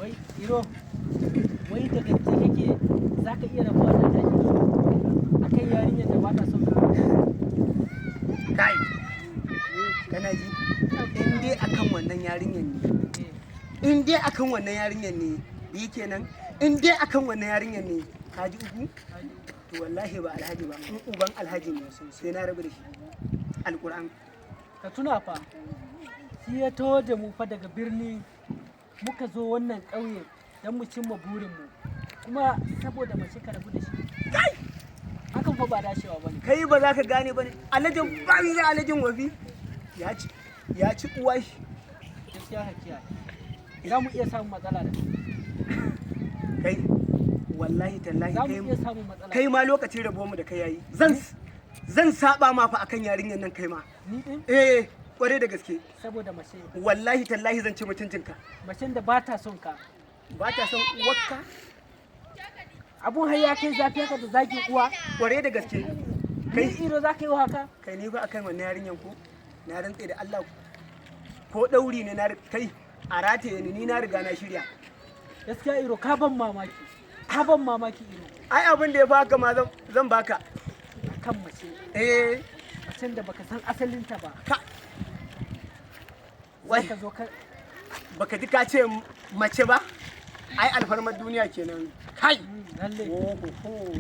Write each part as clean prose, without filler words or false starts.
Wai, Iro, wai da gaske kake za ka iya rabuwa da daji akan yarinyar da ba ta son ka? Kai, kana ji? In dai akan wannan yarinyar ne, in dai akan wannan yarinyar ne, yi kenan, in dai akan wannan yarinyar ne, ka ji uku? To wallahi ba alhaji ba, in uban alhaji ne sai na rabu da shi. Alƙur'an. Ka tuna fa, shi ya taho da mu fa daga birni muka zo wannan ƙauye don mu cimma burinmu. Kuma saboda mace ka rabu da shi. Kai! Hakan fa ba dashewa ba ne. Kai ba za ka gane ba ne, alhajin banza alhajin wafi. Ya ci uwa shi. Gaskiya hakiya. Za mu iya samun matsala da Kai, wallahi tallahi Za mu iya samun matsala. kai ma lokacin rabo mu da kai yayi. Zan saba ma fa akan yarinyar nan kai ma. Ni din? Eh, kware da gaske. Saboda mace. Wallahi tallahi zan ci mutuncinka. Macen da ba ta son ka. Ba ta son uwarka? Abun har ya kai zafi haka da zagin uwa. Kware da gaske. Kai Iro za ka yi wa haka? Kai ni fa akan wannan yarinyar ko na rantse da Allah ko dauri ne na kai a rataye ni na riga na shirya. Gaskiya Iro ka ban mamaki. Ka ban mamaki Iro. Ai abin da ya baka ma zan baka. Kan mace. Eh, Macen da baka san asalinta ba. ka wai Ka zo ka baka ji ka ce mace ba? Ai alfarmar duniya kenan. Kai. lalle. Oh.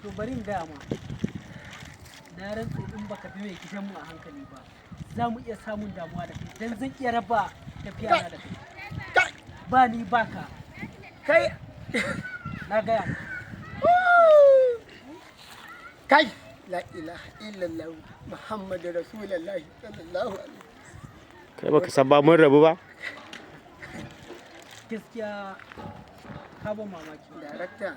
To bari in gaya ma. Na rantse in baka bi mai gidanmu a hankali ba. Za mu iya samun damuwa da kai. Dan zan iya raba tafiya na da kai. Kai. Ba ni baka. Kai. Na gaya ma. Kai. La ilaha illallah Muhammadu Rasulullah sallallahu alaihi Kai baka san ba mun rabu ba? Gaskiya ka ban mamaki. Darakta.